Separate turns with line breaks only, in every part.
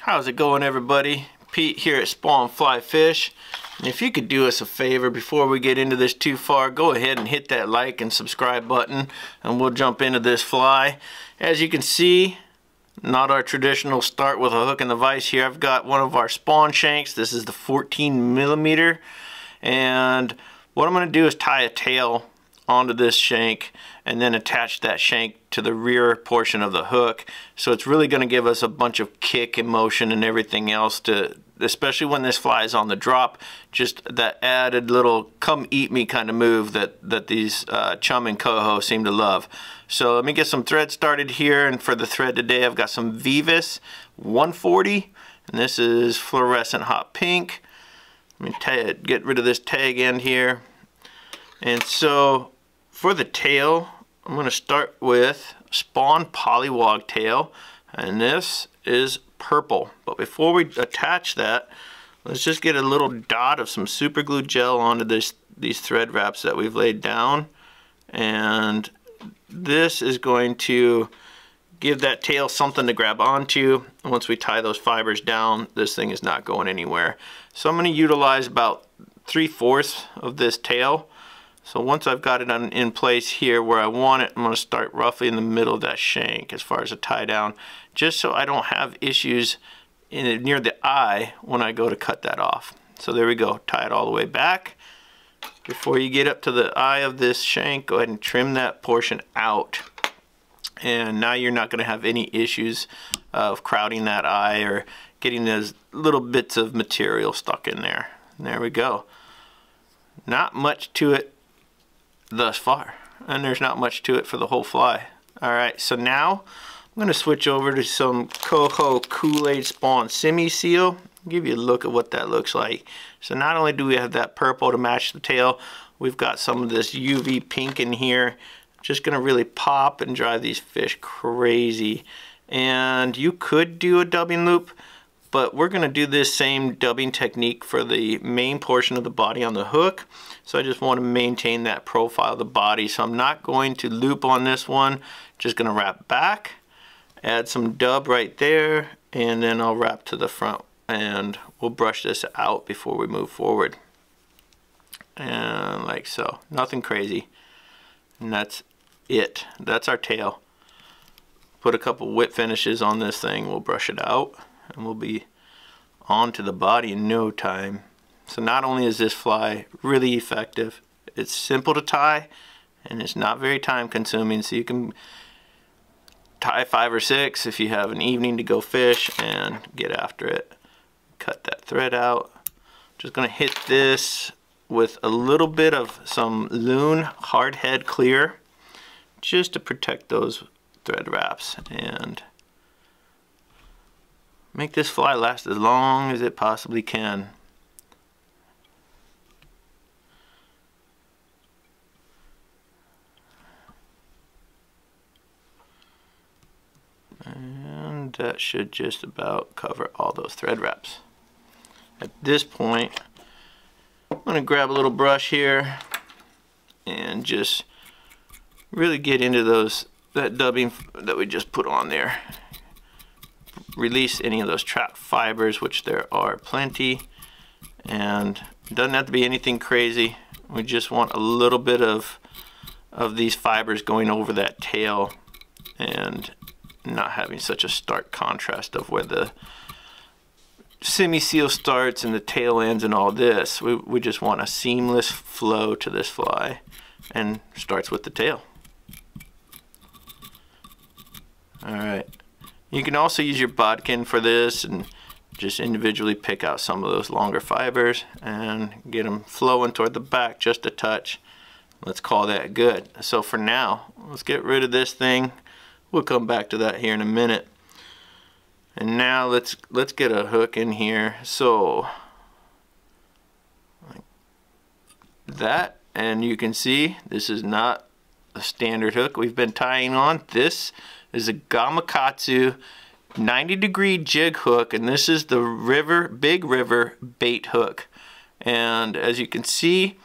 How's it going, everybody? Pete here at Spawn Fly Fish. And if you could do us a favor before we get into this too far, go ahead and hit that like and subscribe button and we'll jump into this fly. As you can see, not our traditional start with a hook in the vise here. I've got one of our spawn shanks. This is the 14mm, and what I'm going to do is tie a tail onto this shank and then attach that shank to the rear portion of the hook. So it's really going to give us a bunch of kick and motion and everything else, to especially when this fly is on the drop, just that added little come eat me kind of move that these Chum and Coho seem to love. So let me get some thread started here, and for the thread today I've got some Veevus 140, and this is fluorescent hot pink. Let me get rid of this tag end here. And so for the tail, I'm going to start with Spawn Polliwog Tail, and this is purple. But before we attach that, let's just get a little dot of some super glue gel onto these thread wraps that we've laid down, and this is going to give that tail something to grab onto. Once we tie those fibers down, this thing is not going anywhere. So I'm going to utilize about 3/4 of this tail. So once I've got it in place here where I want it, I'm going to start roughly in the middle of that shank as far as a tie down, just so I don't have issues near the eye when I go to cut that off. So there we go, tie it all the way back. Before you get up to the eye of this shank, go ahead and trim that portion out. And now you're not going to have any issues of crowding that eye or getting those little bits of material stuck in there. And there we go. Not much to it thus far, and there's not much to it for the whole fly. Alright, so now I'm going to switch over to some Coho Kool-Aid Spawn Simi seal. Give you a look at what that looks like. So not only do we have that purple to match the tail, we've got some of this UV pink in here. Just going to really pop and drive these fish crazy. And you could do a dubbing loop, but we're going to do this same dubbing technique for the main portion of the body on the hook. So I just want to maintain that profile of the body. So I'm not going to loop on this one. Just going to wrap back, add some dub right there, and then I'll wrap to the front. And we'll brush this out before we move forward. And like so. Nothing crazy. And that's it. That's our tail. Put a couple whip finishes on this thing. We'll brush it out, and we'll be on to the body in no time. So not only is this fly really effective, it's simple to tie, and it's not very time consuming, so you can tie 5 or 6 if you have an evening to go fish and get after it. Cut that thread out. Just going to hit this with a little bit of some Loon Hardhead Clear just to protect those thread wraps and make this fly last as long as it possibly can. And that should just about cover all those thread wraps. At this point, I'm going to grab a little brush here and just really get into that dubbing that we just put on there. Release any of those trapped fibers, which there are plenty, and it doesn't have to be anything crazy. We just want a little bit of these fibers going over that tail and not having such a stark contrast of where the Simi seal starts and the tail ends and all this. We just want a seamless flow to this fly, and starts with the tail. Alright, you can also use your bodkin for this and just individually pick out some of those longer fibers and get them flowing toward the back just a touch. Let's call that good. So for now, let's get rid of this thing. We'll come back to that here in a minute. And now let's get a hook in here. So like that, and you can see this is not a standard hook we've been tying on. This is a Gamakatsu 90-degree jig hook, and this is the Big River bait hook. And as you can see,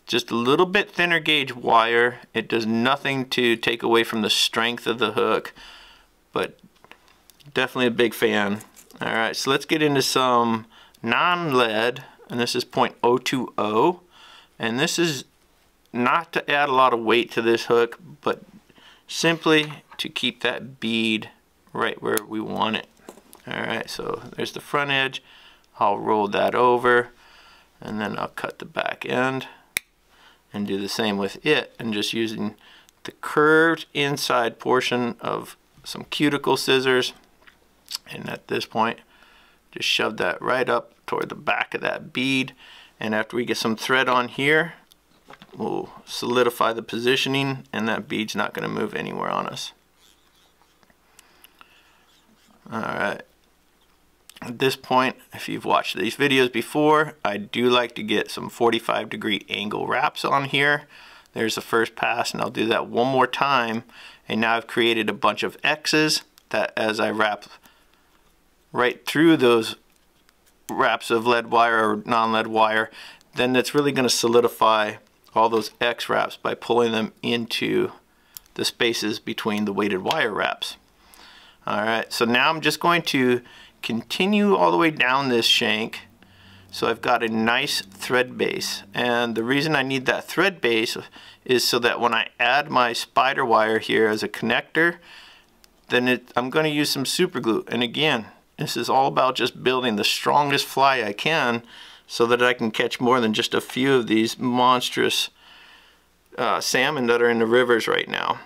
just a little bit thinner gauge wire. It does nothing to take away from the strength of the hook, but definitely a big fan. Alright, so let's get into some non-lead, and this is 0.020, and this is not to add a lot of weight to this hook, but simply to keep that bead right where we want it. Alright, so there's the front edge. I'll roll that over, and then I'll cut the back end and do the same with it, and just using the curved inside portion of some cuticle scissors, and at this point just shove that right up toward the back of that bead. And after we get some thread on here, we'll solidify the positioning, and that bead's not going to move anywhere on us. Alright, at this point, if you've watched these videos before, I do like to get some 45-degree angle wraps on here. There's the first pass, and I'll do that one more time. And now I've created a bunch of X's that, as I wrap right through those wraps of lead wire or non-lead wire, then it's really going to solidify all those X wraps by pulling them into the spaces between the weighted wire wraps. Alright, so now I'm just going to continue all the way down this shank, so I've got a nice thread base. And the reason I need that thread base is so that when I add my spider wire here as a connector, then I'm going to use some super glue. And again, this is all about just building the strongest fly I can so that I can catch more than just a few of these monstrous salmon that are in the rivers right now.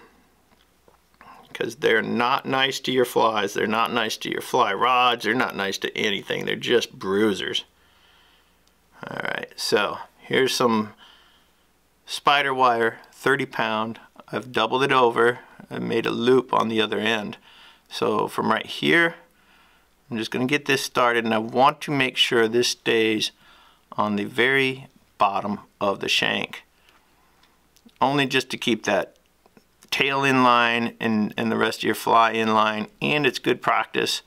Because they're not nice to your flies, they're not nice to your fly rods, they're not nice to anything, they're just bruisers. Alright, so here's some spider wire, 30 pound. I've doubled it over and made a loop on the other end. So from right here, I'm just going to get this started, and I want to make sure this stays on the very bottom of the shank. Only just to keep that tail in line and the rest of your fly in line, and it's good practice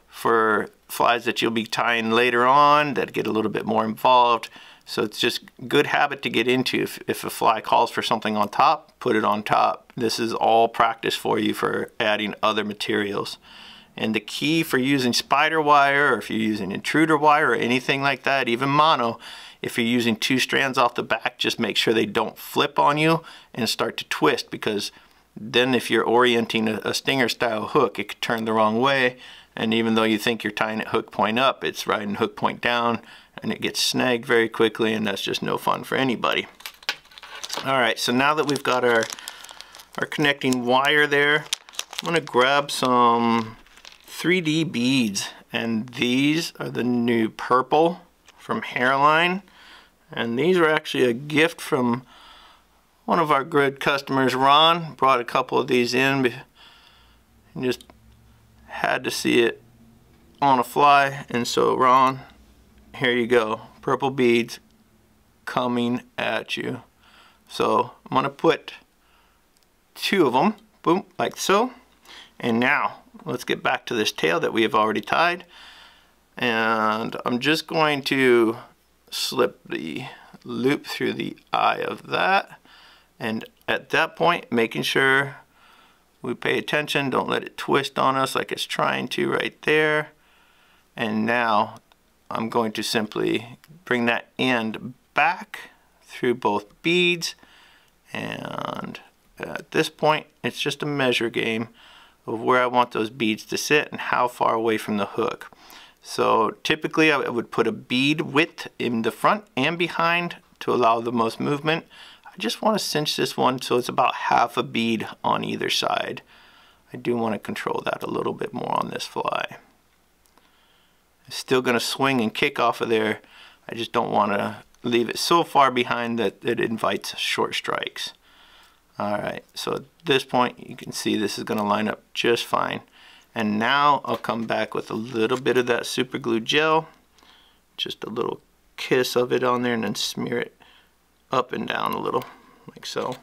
for flies that you'll be tying later on that get a little bit more involved. So it's just good habit to get into. If a fly calls for something on top, put it on top. This is all practice for you for adding other materials. And the key for using spider wire, or if you're using intruder wire or anything like that, even mono, if you're using 2 strands off the back, just make sure they don't flip on you and start to twist, because then if you're orienting a stinger style hook, it could turn the wrong way, and even though you think you're tying it hook point up, it's riding hook point down, and it gets snagged very quickly, and that's just no fun for anybody. Alright, so now that we've got our connecting wire there, I'm going to grab some 3D beads, and these are the new purple from Hareline, and these are actually a gift from one of our good customers, Ron. Brought a couple of these in and just had to see it on a fly, and so Ron, here you go, purple beads coming at you. So I'm gonna put 2 of them, boom, like so. And now let's get back to this tail that we have already tied, and I'm just going to slip the loop through the eye of that. And at that point, making sure we pay attention, don't let it twist on us like it's trying to right there. And now I'm going to simply bring that end back through both beads, and at this point it's just a measure game of where I want those beads to sit and how far away from the hook. So typically I would put a bead width in the front and behind to allow the most movement. I just want to cinch this one so it's about half a bead on either side. I do want to control that a little bit more on this fly. It's still going to swing and kick off of there. I just don't want to leave it so far behind that it invites short strikes. Alright, so at this point you can see this is going to line up just fine. And now I'll come back with a little bit of that super glue gel, just a little kiss of it on there, and then smear it up and down a little, like so.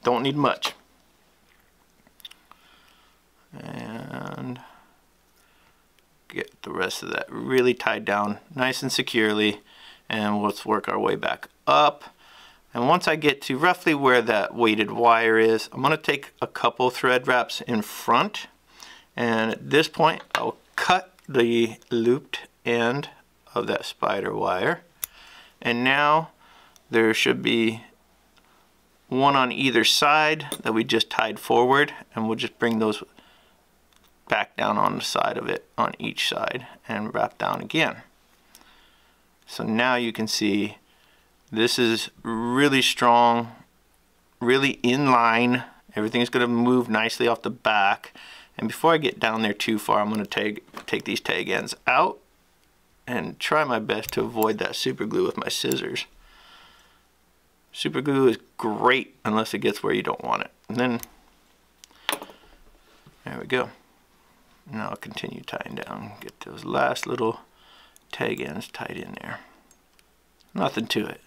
Don't need much. And get the rest of that really tied down nice and securely. and let's work our way back up. And once I get to roughly where that weighted wire is, I'm going to take a couple thread wraps in front, and at this point I'll cut the looped end of that spider wire, and now there should be one on either side that we just tied forward, and we'll just bring those back down on the side of it on each side and wrap down again. So now you can see this is really strong, really in line. Everything's going to move nicely off the back. And before I get down there too far, I'm going to take these tag ends out and try my best to avoid that super glue with my scissors. Super glue is great unless it gets where you don't want it. And then, there we go. Now I'll continue tying down. Get those last little tag ends tied in there. Nothing to it.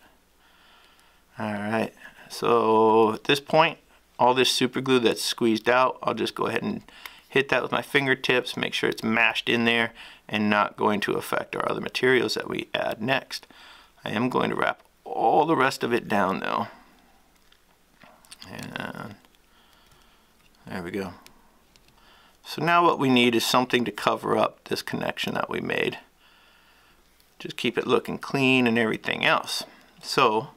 Alright, so at this point, all this super glue that's squeezed out, I'll just go ahead and hit that with my fingertips, make sure it's mashed in there and not going to affect our other materials that we add next. I am going to wrap all the rest of it down though. And there we go. So now what we need is something to cover up this connection that we made. Just keep it looking clean and everything else. So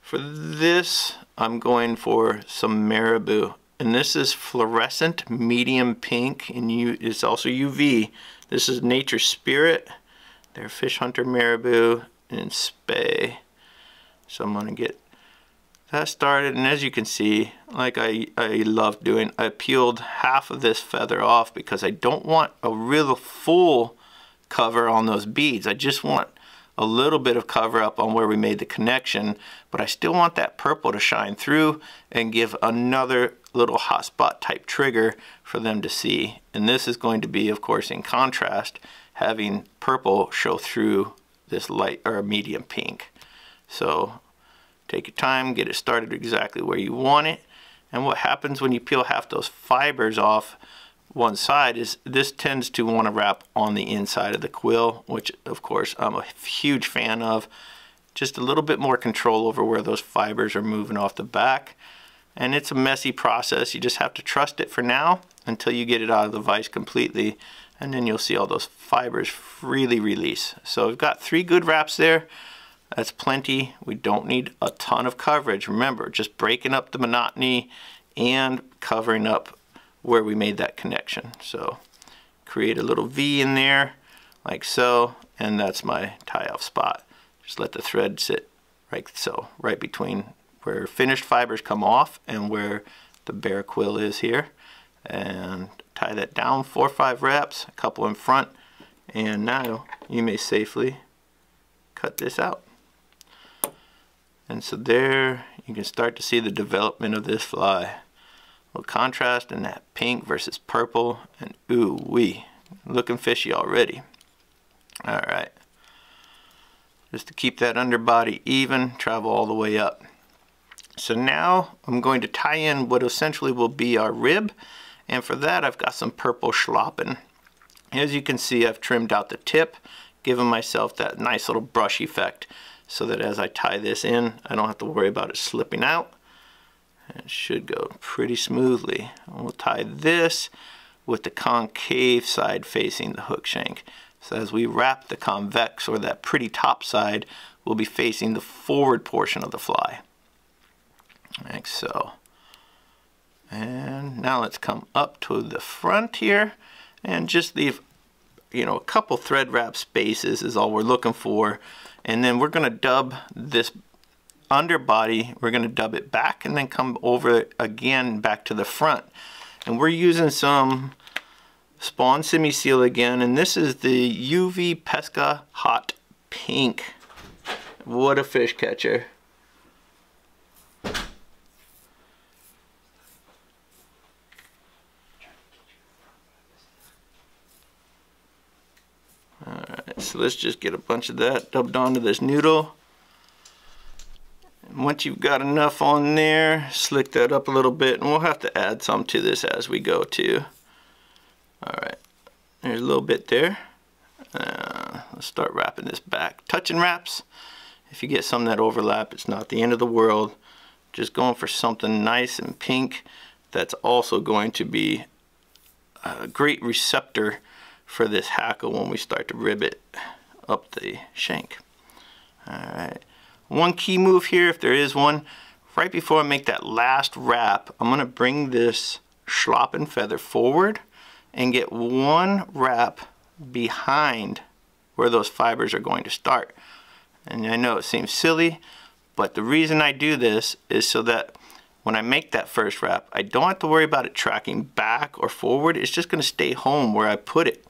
for this, I'm going for some Marabou. And this is fluorescent medium pink, and it's also UV. This is Nature Spirit. They're Fish Hunter Marabou and Spey. So I'm going to get that started. And as you can see, like I love doing, I peeled half of this feather off because I don't want a real full cover on those beads. I just want a little bit of cover up on where we made the connection, but I still want that purple to shine through and give another little hotspot type trigger for them to see. And this is going to be, of course, in contrast, having purple show through this light or medium pink. So take your time, get it started exactly where you want it. And what happens when you peel half those fibers off one side is this tends to want to wrap on the inside of the quill, which of course I'm a huge fan of. Just a little bit more control over where those fibers are moving off the back. And it's a messy process. You just have to trust it for now until you get it out of the vise completely, and then you'll see all those fibers freely release. So we've got 3 good wraps there. That's plenty. We don't need a ton of coverage. Remember, just breaking up the monotony and covering up where we made that connection. So create a little V in there like so, and that's my tie off spot. Just let the thread sit right so, right between where finished fibers come off and where the bare quill is here, and tie that down 4 or 5 wraps, a couple in front, and now you may safely cut this out. And so there you can start to see the development of this fly. A little contrast in that pink versus purple, and ooh wee, looking fishy already. Alright, just to keep that underbody even, travel all the way up. So now I'm going to tie in what essentially will be our rib, and for that I've got some purple schlappen. As you can see, I've trimmed out the tip, giving myself that nice little brush effect so that as I tie this in, I don't have to worry about it slipping out. It should go pretty smoothly. And we'll tie this with the concave side facing the hook shank. So as we wrap the convex, or that pretty top side, will be facing the forward portion of the fly. Like so. And now let's come up to the front here and just leave, you know, a couple thread wrap spaces is all we're looking for. And then we're going to dub this underbody, we're going to dub it back and then come over again back to the front. And we're using some Spawn Simi Seal again, and this is the UV Pesca Hot Pink. What a fish catcher. Alright, so let's just get a bunch of that dubbed onto this noodle. Once you've got enough on there, slick that up a little bit, and we'll have to add some to this as we go too. Alright, there's a little bit there. Let's start wrapping this back. Touching wraps, if you get some that overlap, it's not the end of the world. Just going for something nice and pink that's also going to be a great receptor for this hackle when we start to rivet up the shank. Alright, one key move here, if there is one, right before I make that last wrap, I'm going to bring this schlop and feather forward and get one wrap behind where those fibers are going to start. And I know it seems silly, but the reason I do this is so that when I make that first wrap, I don't have to worry about it tracking back or forward. It's just going to stay home where I put it.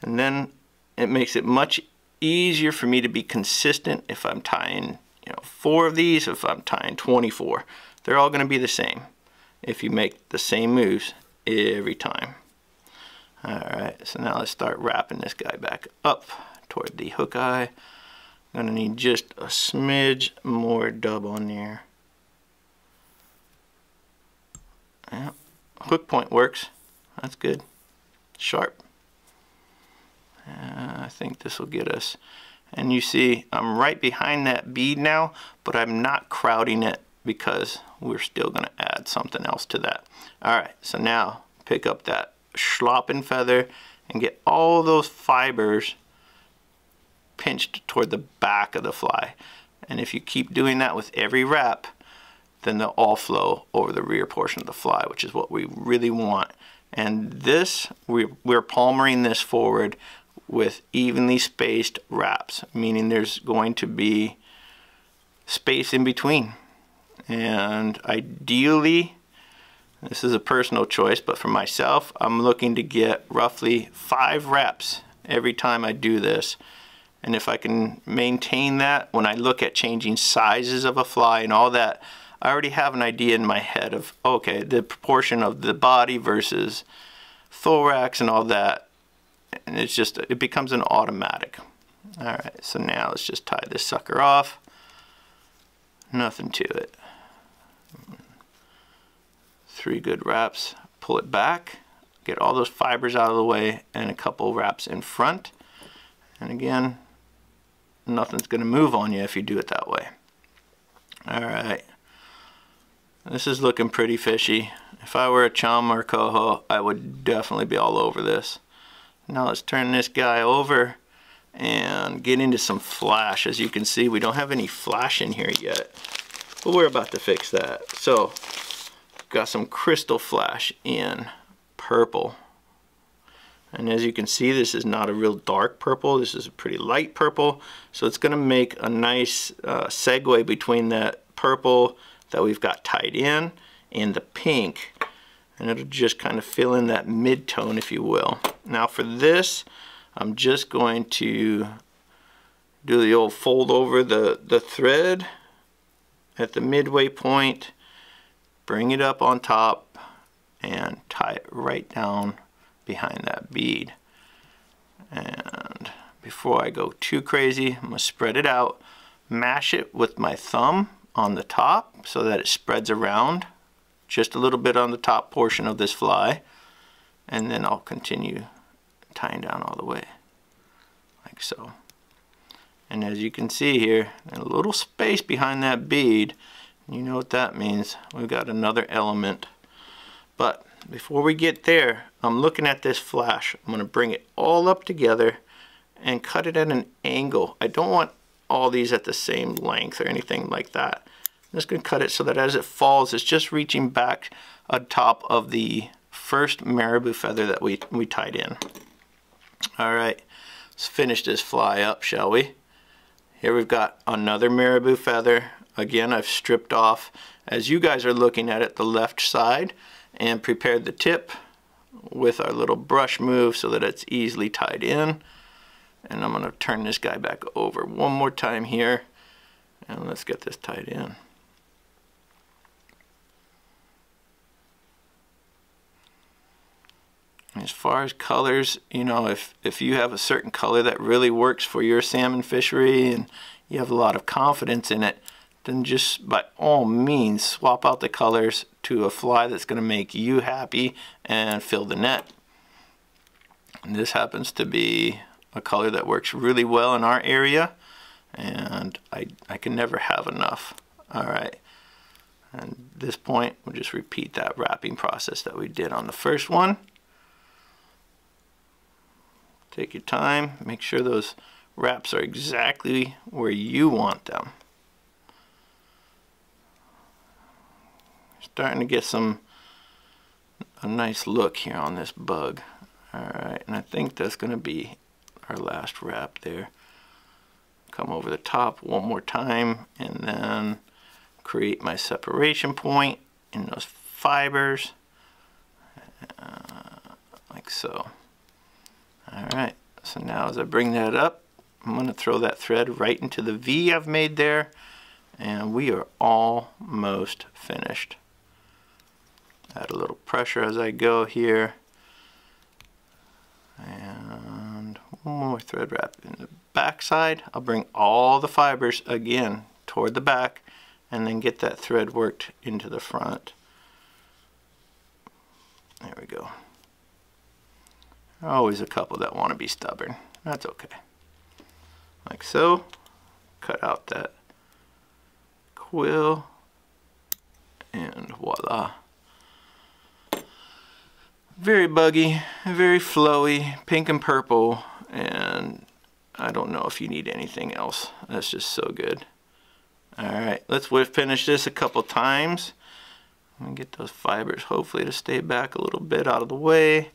And then it makes it much easier for me to be consistent if I'm tying 4 of these, if I'm tying 24. They're all going to be the same if you make the same moves every time. Alright, so now let's start wrapping this guy back up toward the hook eye. I'm going to need just a smidge more dub on there. Yeah, hook point works. That's good. Sharp. I think this will get us. And you see I'm right behind that bead now, but I'm not crowding it because we're still going to add something else to that. Alright, so now pick up that schlop and feather and get all those fibers pinched toward the back of the fly. And if you keep doing that with every wrap, then they'll all flow over the rear portion of the fly, which is what we really want. And this, we're palmering this forward with evenly spaced wraps, meaning there's going to be space in between. And ideally, this is a personal choice, but for myself, I'm looking to get roughly 5 wraps every time I do this. And if I can maintain that, when I look at changing sizes of a fly and all that, I already have an idea in my head of, okay, the proportion of the body versus thorax and all that. And it's just, it becomes an automatic. Alright, so now let's just tie this sucker off. Nothing to it. 3 good wraps. Pull it back. Get all those fibers out of the way and a couple wraps in front. And again, nothing's going to move on you if you do it that way. Alright. This is looking pretty fishy. If I were a Chum or Coho, I would definitely be all over this. Now let's turn this guy over and get into some flash. As you can see, we don't have any flash in here yet, but we're about to fix that. So, got some Krystal flash in purple. And as you can see, this is not a real dark purple. This is a pretty light purple. So it's going to make a nice segue between that purple that we've got tied in and the pink. And it'll just kind of fill in that mid-tone, if you will. Now for this, I'm just going to do the old fold over the thread at the midway point, bring it up on top, and tie it right down behind that bead. And before I go too crazy, I'm going to spread it out, mash it with my thumb on the top so that it spreads around just a little bit on the top portion of this fly, and then I'll continue tying down all the way like so. And as you can see here, a little space behind that bead. You know what that means. We've got another element. But before we get there, I'm looking at this flash. I'm going to bring it all up together and cut it at an angle. I don't want all these at the same length or anything like that. I'm just going to cut it so that as it falls, it's just reaching back on top of the first marabou feather that we tied in. Alright, let's finish this fly up, shall we? Here we've got another marabou feather. Again, I've stripped off, as you guys are looking at it, the left side, and prepared the tip with our little brush move so that it's easily tied in. And I'm going to turn this guy back over one more time here, and let's get this tied in. As far as colors, you know, if you have a certain color that really works for your salmon fishery and you have a lot of confidence in it, then just by all means swap out the colors to a fly that's going to make you happy and fill the net. And this happens to be a color that works really well in our area, and I can never have enough. Alright, and at this point we'll just repeat that wrapping process that we did on the first one. Take your time, make sure those wraps are exactly where you want them. Starting to get a nice look here on this bug. Alright, and I think that's going to be our last wrap there. Come over the top one more time and then create my separation point in those fibers, like so. Alright, so now as I bring that up, I'm going to throw that thread right into the V I've made there, and we are almost finished. Add a little pressure as I go here, and one more thread wrap in the back side. I'll bring all the fibers again toward the back and then get that thread worked into the front. There we go. Always a couple that want to be stubborn. That's okay. Like so. Cut out that quill, and voila. Very buggy, very flowy, pink and purple, and I don't know if you need anything else. That's just so good. Alright, let's finish this a couple times. I'm going to get those fibers hopefully to stay back a little bit out of the way.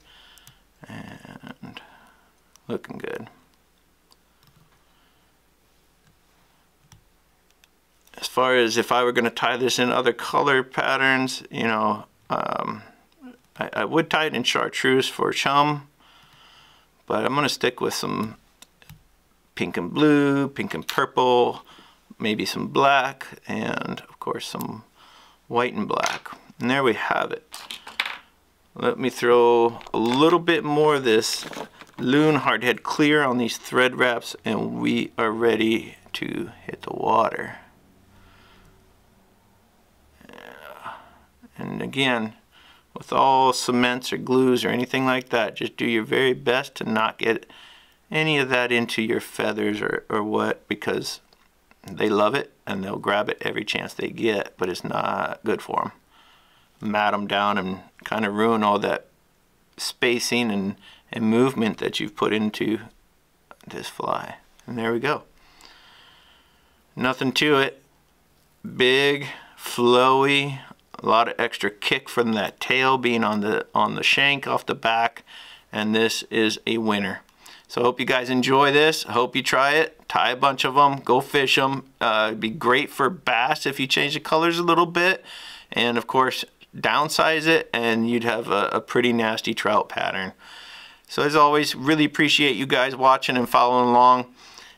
And looking good. As far as if I were going to tie this in other color patterns, you know, I would tie it in chartreuse for Chum, but I'm going to stick with some pink and blue, pink and purple, maybe some black, and of course some white and black. And there we have it. Let me throw a little bit more of this Loon Hardhead Clear on these thread wraps, and we are ready to hit the water. And again, with all cements or glues or anything like that, just do your very best to not get any of that into your feathers or what, because they love it and they'll grab it every chance they get, but it's not good for them. Mat them down and kind of ruin all that spacing and movement that you've put into this fly. And there we go. Nothing to it. Big, flowy, a lot of extra kick from that tail being on the shank off the back, and this is a winner. So I hope you guys enjoy this. I hope you try it. Tie a bunch of them. Go fish them. It'd be great for bass if you change the colors a little bit. And of course, downsize it and you'd have a pretty nasty trout pattern. So as always, really appreciate you guys watching and following along.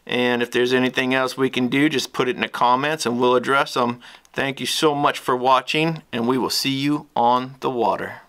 And if there's anything else we can do, just put it in the comments and we'll address them. Thank you so much for watching, and we will see you on the water.